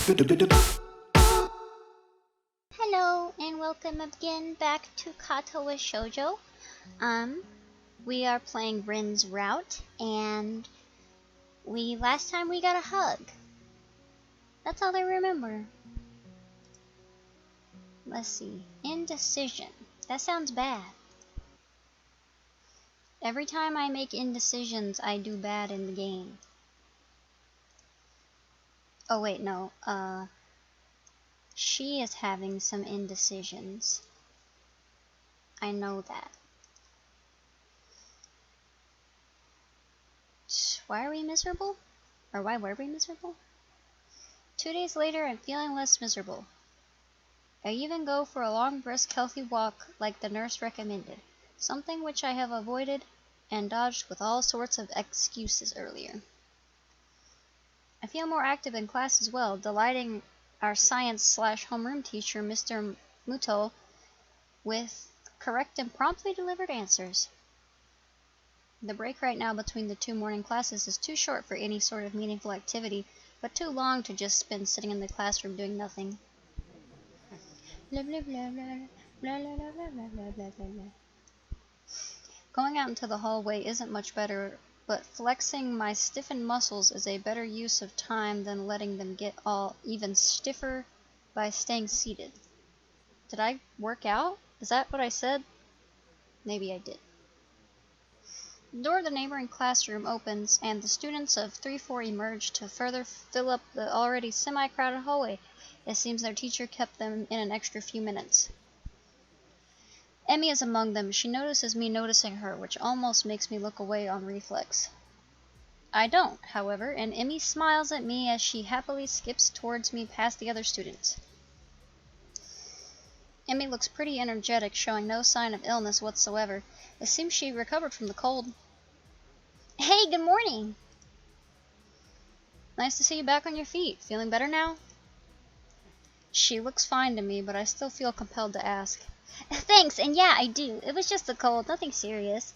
Hello and welcome again back to Katawa Shoujo. We are playing Rin's route, and last time we got a hug. That's all I remember. Let's see. Indecision. That sounds bad. Every time I make indecisions, I do bad in the game. Oh wait, no. She is having some indecisions. I know that. Why are we miserable? Or why were we miserable? 2 days later, I'm feeling less miserable. I even go for a long, brisk, healthy walk like the nurse recommended, something which I have avoided and dodged with all sorts of excuses earlier. I feel more active in class as well, delighting our science/homeroom teacher, Mr. Muto, with correct and promptly delivered answers. The break right now between the 2 morning classes is too short for any sort of meaningful activity, but too long to just spend sitting in the classroom doing nothing. Blah, blah, blah, blah, blah, blah, blah, blah, blah, blah, blah. Going out into the hallway isn't much better, but flexing my stiffened muscles is a better use of time than letting them get all even stiffer by staying seated. Did I work out? Is that what I said? Maybe I did. The door of the neighboring classroom opens, and the students of 3-4 emerge to further fill up the already semi-crowded hallway. It seems their teacher kept them in an extra few minutes. Emmy is among them. She notices me noticing her, which almost makes me look away on reflex. I don't, however, and Emmy smiles at me as she happily skips towards me past the other students. Emmy looks pretty energetic, showing no sign of illness whatsoever. It seems she recovered from the cold. Hey, good morning! Nice to see you back on your feet. Feeling better now? She looks fine to me, but I still feel compelled to ask. Thanks, and yeah, I do. It was just a cold, nothing serious.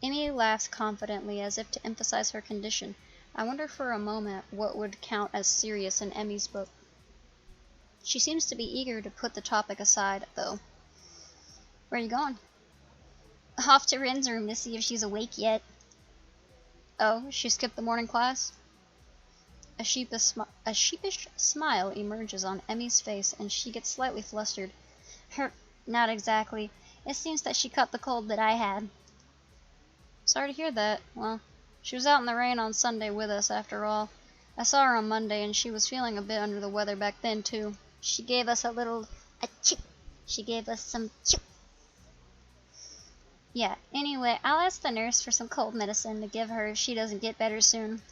Emmy laughs confidently, as if to emphasize her condition. I wonder for a moment what would count as serious in Emmy's book. She seems to be eager to put the topic aside, though. Where are you going? Off to Rin's room to see if she's awake yet. Oh, she skipped the morning class? A sheepish smile emerges on Emmy's face, and she gets slightly flustered. Not exactly. It seems that she caught the cold that I had. Sorry to hear that. Well, she was out in the rain on Sunday with us, after all. I saw her on Monday, and she was feeling a bit under the weather back then, too. She gave us a chip. She gave us some chip. Yeah, anyway, I'll ask the nurse for some cold medicine to give her if she doesn't get better soon.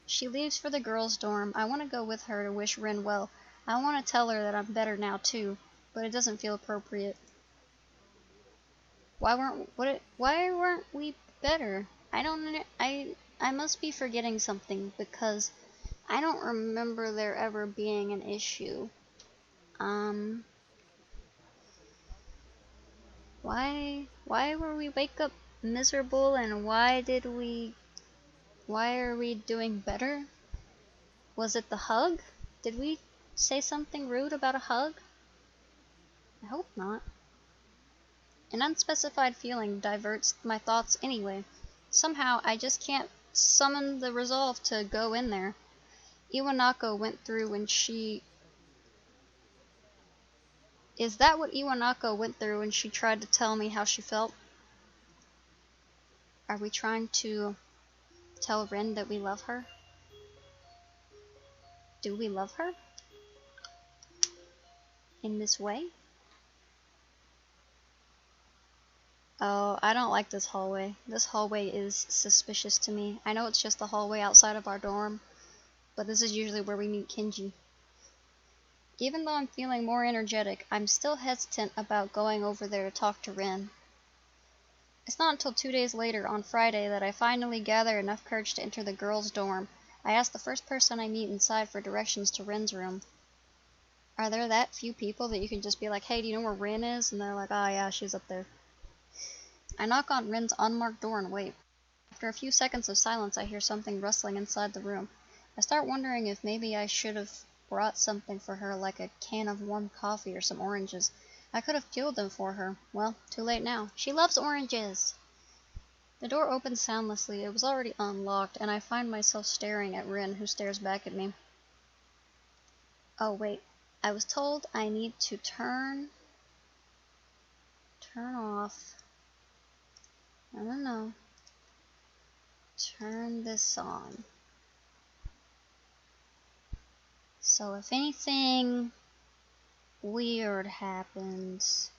She leaves for the girls' dorm. I want to go with her to wish Rin well. I want to tell her that I'm better now, too, but it doesn't feel appropriate. Why weren't we better? I must be forgetting something, because I don't remember there ever being an issue. Why were we wake up miserable, and why are we doing better? Was it the hug? Did we say something rude about a hug? I hope not. An unspecified feeling diverts my thoughts anyway. Somehow, I just can't summon the resolve to go in there. Iwanako went through when she... Is that what Iwanako went through when she tried to tell me how she felt? Are we trying to tell Rin that we love her? Do we love her? In this way? Oh, I don't like this hallway. This hallway is suspicious to me. I know it's just the hallway outside of our dorm, but this is usually where we meet Kenji. Even though I'm feeling more energetic, I'm still hesitant about going over there to talk to Rin. It's not until 2 days later, on Friday, that I finally gather enough courage to enter the girls' dorm. I ask the first person I meet inside for directions to Rin's room. Are there that few people that you can just be like, hey, do you know where Rin is? And they're like, oh yeah, she's up there. I knock on Rin's unmarked door and wait. After a few seconds of silence, I hear something rustling inside the room. I start wondering if maybe I should have brought something for her, like a can of warm coffee or some oranges. I could have peeled them for her. Well, too late now. She loves oranges! The door opens soundlessly. It was already unlocked, and I find myself staring at Rin, who stares back at me. Oh, wait. I was told I need to turn off. No. Turn this on. So if anything weird happens,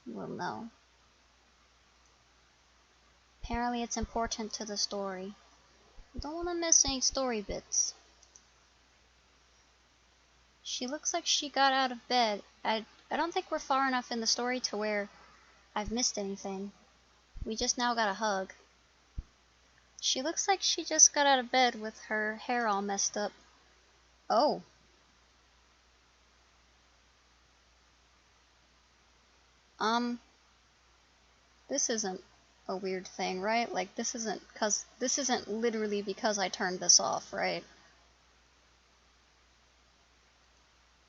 we'll know. Apparently it's important to the story. I don't want to miss any story bits. She looks like she got out of bed. I don't think we're far enough in the story to where I've missed anything. We just now got a hug. She looks like she just got out of bed with her hair all messed up. Oh. This isn't a weird thing, right? Like, this isn't literally because I turned this off, right?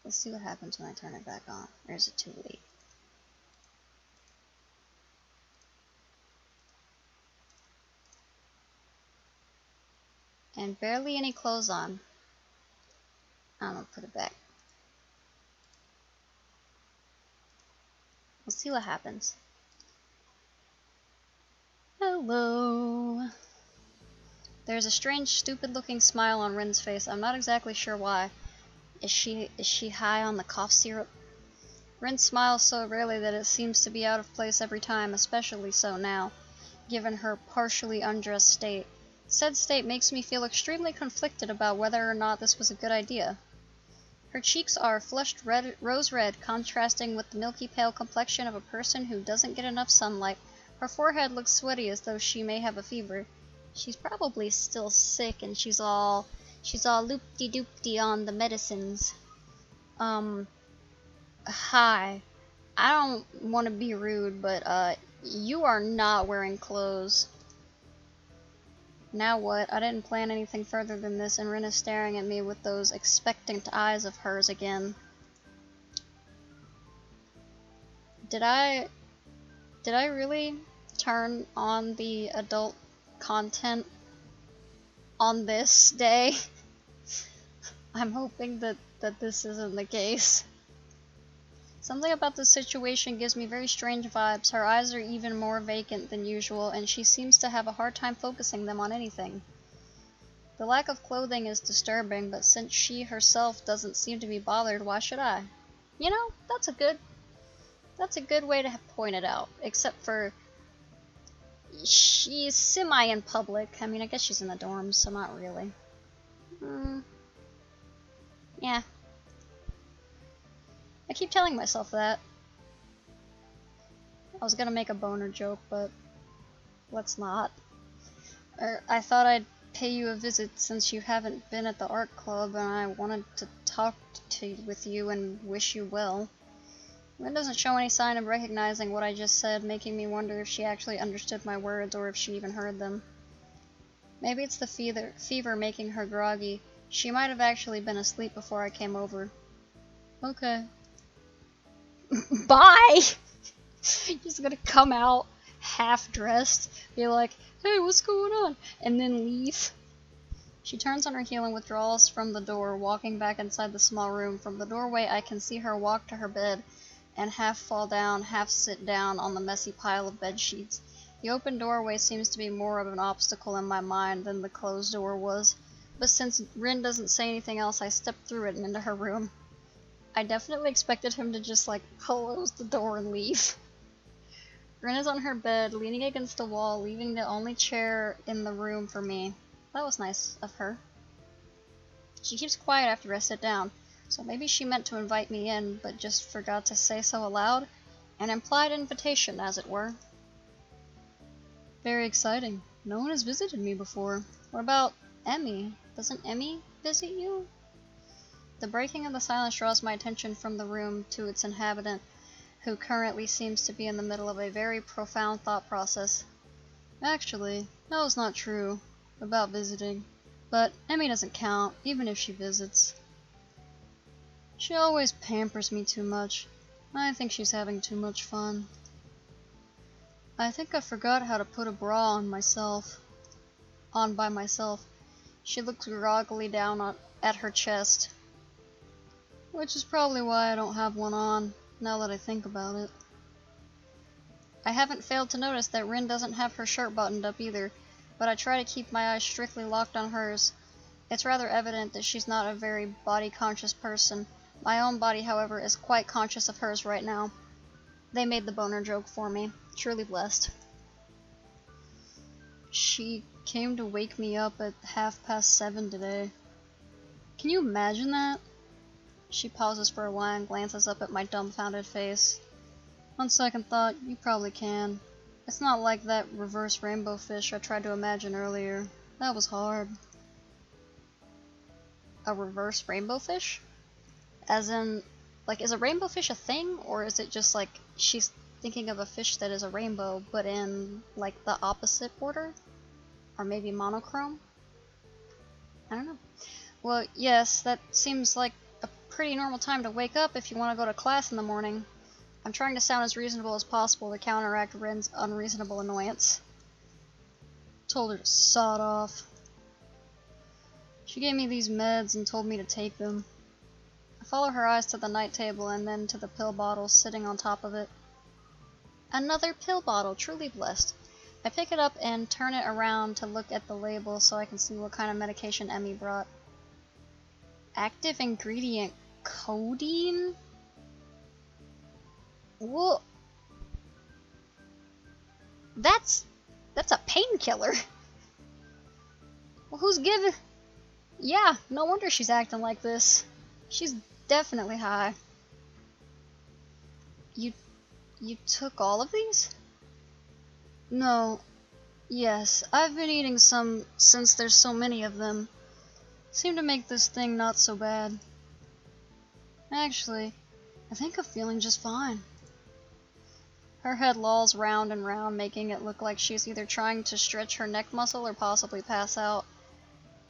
Let's see what happens when I turn it back on. Or is it too late? And barely any clothes on. I'm gonna put it back. We'll see what happens. Hello. There's a strange, stupid-looking smile on Rin's face. I'm not exactly sure why. Is she high on the cough syrup? Rin smiles so rarely that it seems to be out of place every time, especially so now, given her partially undressed state. Said state makes me feel extremely conflicted about whether or not this was a good idea. Her cheeks are flushed rose red, contrasting with the milky pale complexion of a person who doesn't get enough sunlight. Her forehead looks sweaty as though she may have a fever. She's probably still sick and she's all loopty-doopty on the medicines. Hi. I don't want to be rude, but you are not wearing clothes. Now what? I didn't plan anything further than this, and Rin is staring at me with those expectant eyes of hers again. Did I really turn on the adult content on this day? I'm hoping that this isn't the case. Something about this situation gives me very strange vibes. Her eyes are even more vacant than usual, and she seems to have a hard time focusing them on anything. The lack of clothing is disturbing, but since she herself doesn't seem to be bothered, why should I? You know, that's a good way to point it out. Except for she's semi in public. I mean, I guess she's in the dorms, so not really. Yeah. I keep telling myself that. I was gonna make a boner joke, but let's not. I thought I'd pay you a visit since you haven't been at the art club, and I wanted to talk with you and wish you well. Rin doesn't show any sign of recognizing what I just said, making me wonder if she actually understood my words or if she even heard them. Maybe it's the fever making her groggy. She might have actually been asleep before I came over. Okay. Bye! Just gonna come out half dressed, be like, hey, what's going on? And then leave. She turns on her heel and withdraws from the door, walking back inside the small room. From the doorway, I can see her walk to her bed and half fall down, half sit down on the messy pile of bed sheets. The open doorway seems to be more of an obstacle in my mind than the closed door was, but since Rin doesn't say anything else, I step through it and into her room. I definitely expected him to just, like, close the door and leave. Rin is on her bed, leaning against the wall, leaving the only chair in the room for me. That was nice of her. She keeps quiet after I sit down, so maybe she meant to invite me in, but just forgot to say so aloud. An implied invitation, as it were. Very exciting. No one has visited me before. What about Emmy? Doesn't Emmy visit you? The breaking of the silence draws my attention from the room to its inhabitant, who currently seems to be in the middle of a very profound thought process. Actually, that was not true about visiting. But Emmy doesn't count, even if she visits. She always pampers me too much. I think she's having too much fun. I think I forgot how to put a bra on by myself. She looks groggily down at her chest. Which is probably why I don't have one on, now that I think about it. I haven't failed to notice that Rin doesn't have her shirt buttoned up either, but I try to keep my eyes strictly locked on hers. It's rather evident that she's not a very body-conscious person. My own body, however, is quite conscious of hers right now. They made the boner joke for me. Truly blessed. She came to wake me up at 7:30 today. Can you imagine that? She pauses for a while and glances up at my dumbfounded face. On second thought, you probably can. It's not like that reverse rainbow fish I tried to imagine earlier. That was hard. A reverse rainbow fish? As in, like, is a rainbow fish a thing, or is it just like she's thinking of a fish that is a rainbow, but in, like, the opposite order? Or maybe monochrome? I don't know. Well, yes, that seems like a pretty normal time to wake up if you want to go to class in the morning. I'm trying to sound as reasonable as possible to counteract Rin's unreasonable annoyance. Told her to sod off. She gave me these meds and told me to take them. I follow her eyes to the night table and then to the pill bottle sitting on top of it. Another pill bottle, truly blessed. I pick it up and turn it around to look at the label so I can see what kind of medication Emmy brought. Active ingredient codeine? Whoa. That's a painkiller. Well, who's giving? Yeah, no wonder she's acting like this. She's definitely high. You took all of these? No. Yes, I've been eating some since there's so many of them. Seem to make this thing not so bad. Actually, I think I'm feeling just fine. Her head lolls round and round, making it look like she's either trying to stretch her neck muscle or possibly pass out.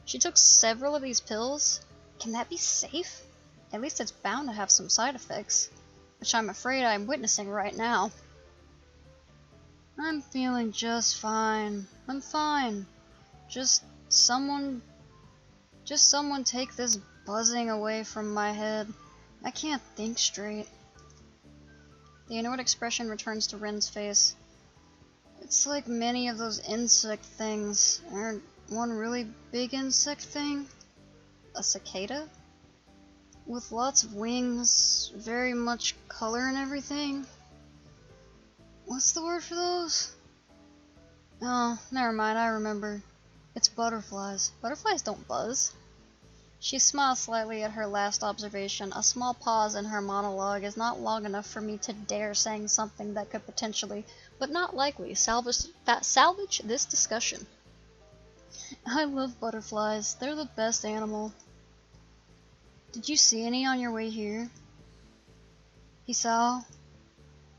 She took several of these pills? Can that be safe? At least it's bound to have some side effects, which I'm afraid I'm witnessing right now. I'm feeling just fine. I'm fine. Just someone take this buzzing away from my head. I can't think straight. The annoyed expression returns to Rin's face. It's like many of those insect things. Or one really big insect thing? A cicada? With lots of wings, very much color and everything. What's the word for those? Oh, never mind, I remember. It's butterflies. Butterflies don't buzz. She smiles slightly at her last observation. A small pause in her monologue is not long enough for me to dare saying something that could potentially, but not likely, salvage this discussion. I love butterflies. They're the best animal. Did you see any on your way here? Hisao?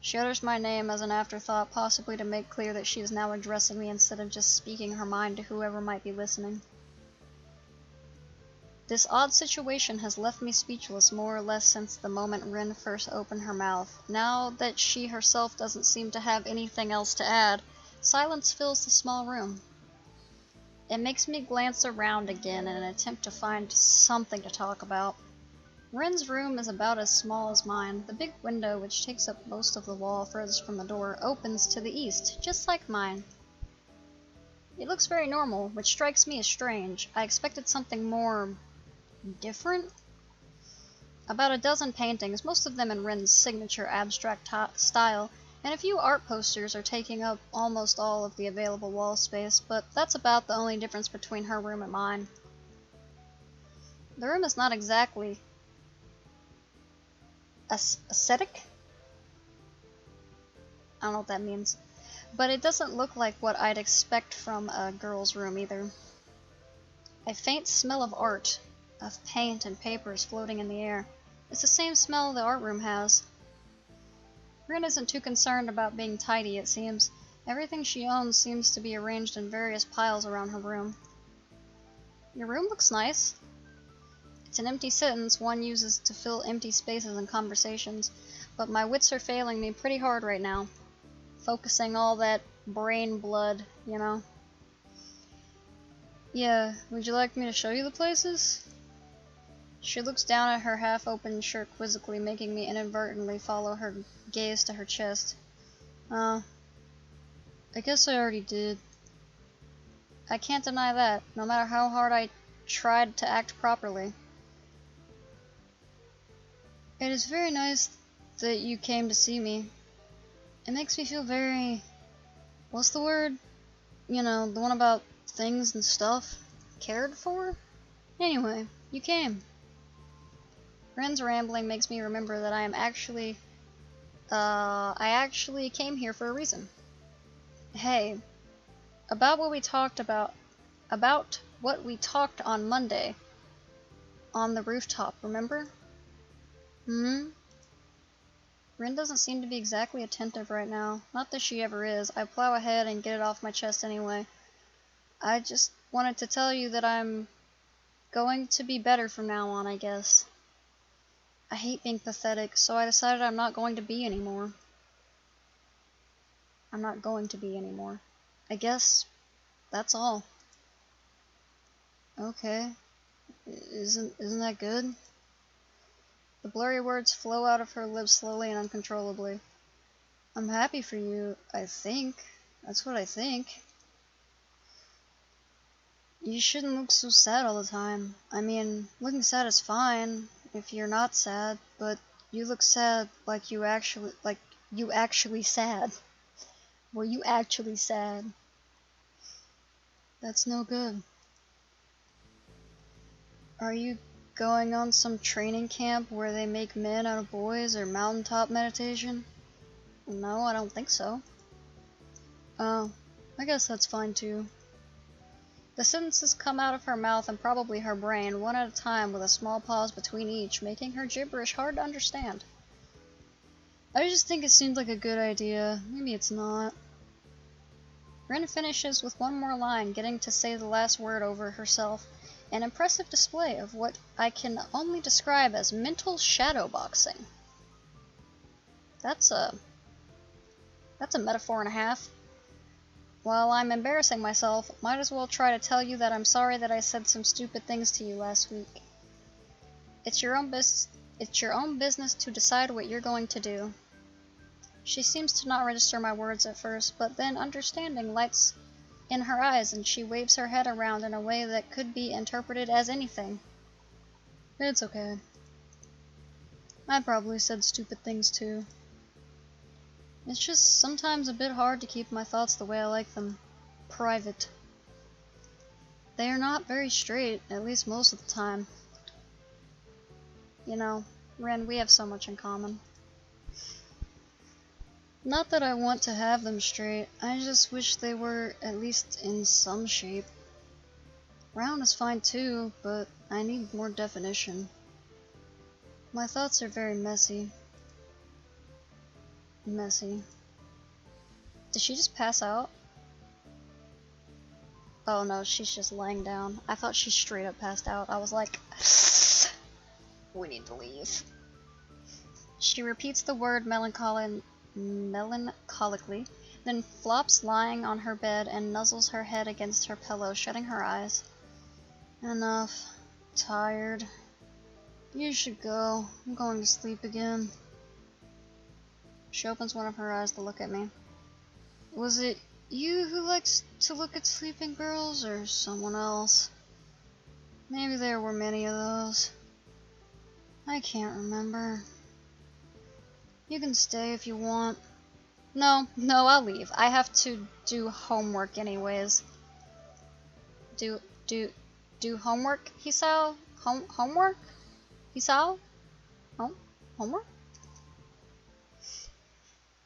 She utters my name as an afterthought, possibly to make clear that she is now addressing me instead of just speaking her mind to whoever might be listening. This odd situation has left me speechless more or less since the moment Rin first opened her mouth. Now that she herself doesn't seem to have anything else to add, silence fills the small room. It makes me glance around again in an attempt to find something to talk about. Rin's room is about as small as mine. The big window, which takes up most of the wall furthest from the door, opens to the east, just like mine. It looks very normal, which strikes me as strange. I expected something more different? About a dozen paintings, most of them in Rin's signature abstract style, and a few art posters are taking up almost all of the available wall space, but that's about the only difference between her room and mine. The room is not exactly aesthetic? I don't know what that means. But it doesn't look like what I'd expect from a girl's room either. A faint smell of art, of paint and paper is floating in the air. It's the same smell the art room has. Rin isn't too concerned about being tidy, it seems. Everything she owns seems to be arranged in various piles around her room. Your room looks nice. It's an empty sentence one uses to fill empty spaces in conversations, but my wits are failing me pretty hard right now. Focusing all that brain blood, you know. Yeah, would you like me to show you the places? She looks down at her half-open shirt quizzically, making me inadvertently follow her gaze to her chest. I guess I already did. I can't deny that, no matter how hard I tried to act properly. It is very nice that you came to see me. It makes me feel very... what's the word? You know, the one about things and stuff. Cared for? Anyway, you came. Ren's rambling makes me remember that I actually came here for a reason. Hey, about what we talked on Monday on the rooftop, remember? Ren doesn't seem to be exactly attentive right now. Not that she ever is. I plow ahead and get it off my chest anyway. I just wanted to tell you that I'm going to be better from now on, I guess. I hate being pathetic, so I decided I'm not going to be anymore. I'm not going to be anymore. I guess that's all. Okay. Isn't that good? The blurry words flow out of her lips slowly and uncontrollably. I'm happy for you, I think. That's what I think. You shouldn't look so sad all the time. I mean, looking sad is fine if you're not sad, but you look sad like you actually sad. Were you actually sad? That's no good. Are you going on some training camp where they make men out of boys or mountaintop meditation? No, I don't think so. Oh, I guess that's fine too. The sentences come out of her mouth and probably her brain, one at a time with a small pause between each, making her gibberish hard to understand. I just think it seemed like a good idea. Maybe it's not. Ren finishes with one more line, getting to say the last word over herself. An impressive display of what I can only describe as mental shadowboxing. That's a metaphor and a half. While I'm embarrassing myself, might as well try to tell you that I'm sorry that I said some stupid things to you last week. It's your own business to decide what you're going to do. She seems to not register my words at first, but then understanding lights in her eyes and she waves her head around in a way that could be interpreted as anything. It's okay. I probably said stupid things too. It's just sometimes a bit hard to keep my thoughts the way I like them. Private. They are not very straight, at least most of the time. You know, Ren, we have so much in common. Not that I want to have them straight, I just wish they were at least in some shape. Round is fine too, but I need more definition. My thoughts are very messy. Messy. Did she just pass out? Oh no, she's just laying down. I thought she straight up passed out. I was like, we need to leave. She repeats the word melancholically, then flops lying on her bed and nuzzles her head against her pillow, shutting her eyes. Enough. Tired. You should go. I'm going to sleep again. She opens one of her eyes to look at me. Was it you who likes to look at sleeping girls, or someone else? Maybe there were many of those. I can't remember. You can stay if you want. No, I'll leave. I have to do homework anyways. Do homework, Hisao? Homework? Hisao? Homework?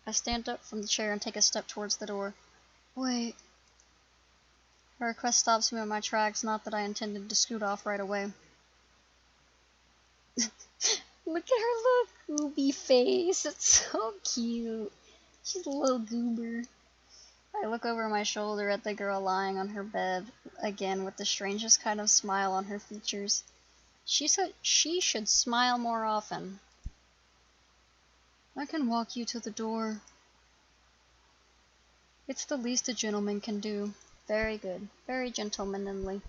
I stand up from the chair and take a step towards the door. Wait. Her request stops me in my tracks, not that I intended to scoot off right away. Look at her little gooby face. It's so cute. She's a little goober. I look over my shoulder at the girl lying on her bed, again with the strangest kind of smile on her features. She said she should smile more often. I can walk you to the door. It's the least a gentleman can do. Very good. Very gentlemanly.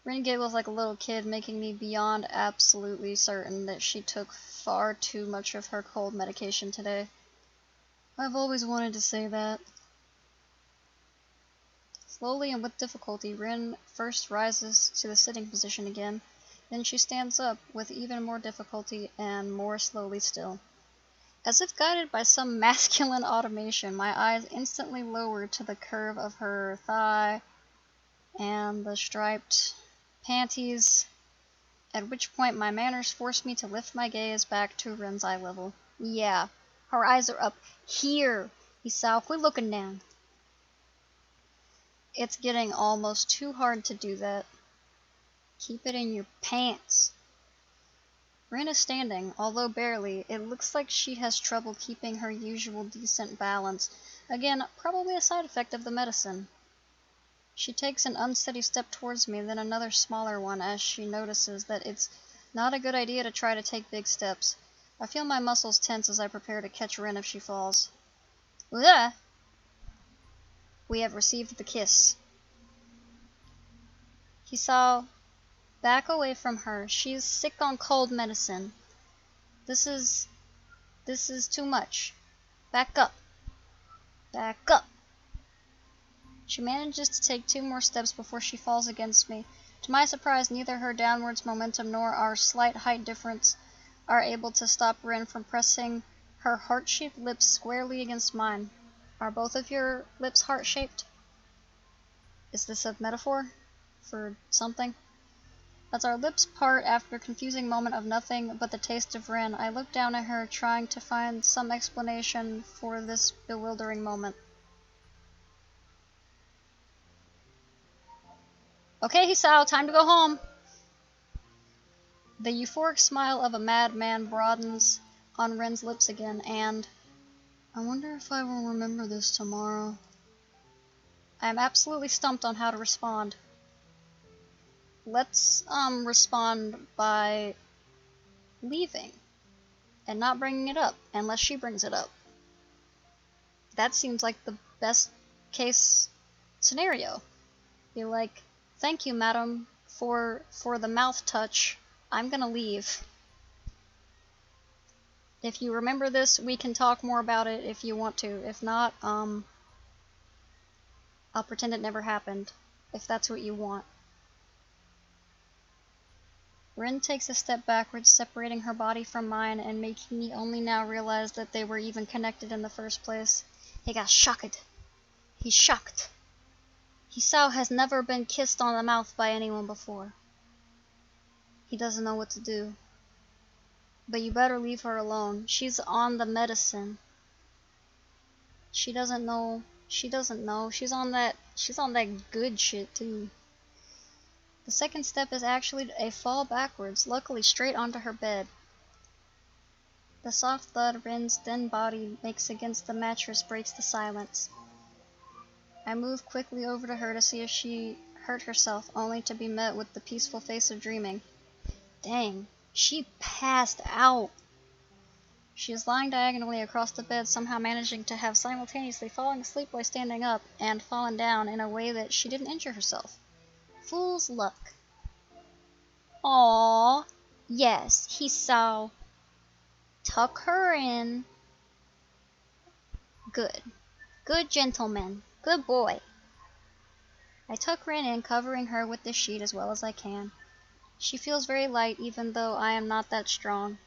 Rin giggles like a little kid, making me beyond absolutely certain that she took far too much of her cold medication today. I've always wanted to say that. Slowly and with difficulty, Rin first rises to the sitting position again, then she stands up with even more difficulty and more slowly still. As if guided by some masculine automation, my eyes instantly lower to the curve of her thigh and the striped panties, at which point my manners force me to lift my gaze back to Rin's eye level. Yeah, her eyes are up here. Isao, quit looking down. It's getting almost too hard to do that. Keep it in your pants. Rin is standing, although barely. It looks like she has trouble keeping her usual decent balance. Again, probably a side effect of the medicine. She takes an unsteady step towards me, then another smaller one as she notices that it's not a good idea to try to take big steps. I feel my muscles tense as I prepare to catch Rin if she falls. Ugh! We have received the kiss. Hisao, back away from her. She's sick on cold medicine. This is too much. Back up. Back up. She manages to take 2 more steps before she falls against me. To my surprise, neither her downwards momentum nor our slight height difference are able to stop Rin from pressing her heart-shaped lips squarely against mine. Are both of your lips heart-shaped? Is this a metaphor for something? As our lips part after a confusing moment of nothing but the taste of Rin, I look down at her, trying to find some explanation for this bewildering moment. Okay, Hisao, time to go home. The euphoric smile of a madman broadens on Ren's lips again, and I wonder if I will remember this tomorrow. I am absolutely stumped on how to respond. Let's respond by leaving and not bringing it up unless she brings it up. That seems like the best case scenario. Be like, thank you, madam, for the mouth touch. I'm gonna leave. If you remember this, we can talk more about it if you want to. If not, I'll pretend it never happened, if that's what you want. Rin takes a step backwards, separating her body from mine and making me only now realize that they were even connected in the first place. He got shocked. He's shocked. Hisao has never been kissed on the mouth by anyone before. He doesn't know what to do. But you better leave her alone. She's on the medicine. She doesn't know. She doesn't know. She's on that good shit too. The second step is actually a fall backwards, luckily straight onto her bed. The soft thud Rin's thin body makes against the mattress breaks the silence. I move quickly over to her to see if she hurt herself, only to be met with the peaceful face of dreaming. Dang, she passed out. She is lying diagonally across the bed, somehow managing to have simultaneously fallen asleep while standing up and fallen down in a way that she didn't injure herself. Fool's luck. Aww. Yes, Hisao. Tuck her in. Good. Good gentleman. Good boy. I tuck Rin in, covering her with the sheet as well as I can. She feels very light, even though I am not that strong.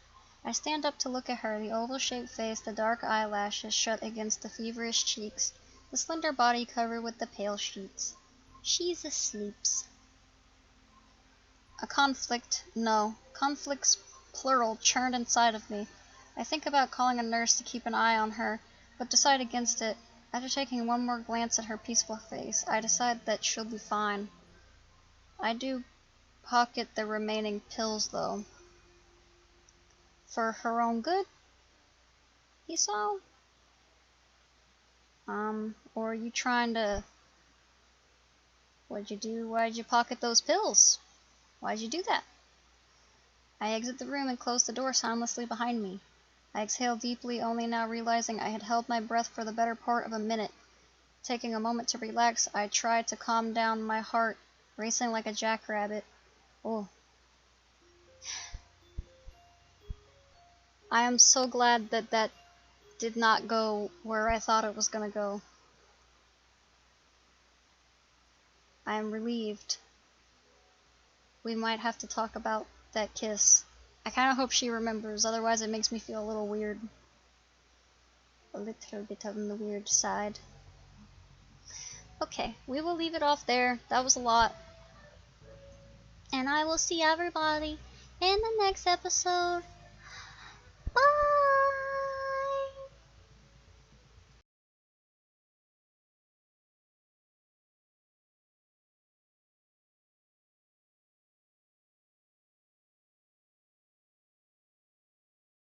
I stand up to look at her, the oval-shaped face, the dark eyelashes shut against the feverish cheeks, the slender body covered with the pale sheets. She's asleep. A conflicts plural, churned inside of me. I think about calling a nurse to keep an eye on her, but decide against it. After taking one more glance at her peaceful face, I decide that she'll be fine. I do pocket the remaining pills, though. For her own good? Hisao? Or are you trying to... What'd you do? Why'd you pocket those pills? Why'd you do that? I exit the room and close the door soundlessly behind me. I exhale deeply, only now realizing I had held my breath for the better part of a minute. Taking a moment to relax, I tried to calm down my heart, racing like a jackrabbit. Oh. I am so glad that that did not go where I thought it was gonna go. I am relieved. We might have to talk about that kiss. I kinda hope she remembers, otherwise it makes me feel a little weird. A little bit on the weird side. Okay, we will leave it off there. That was a lot. And I will see everybody in the next episode.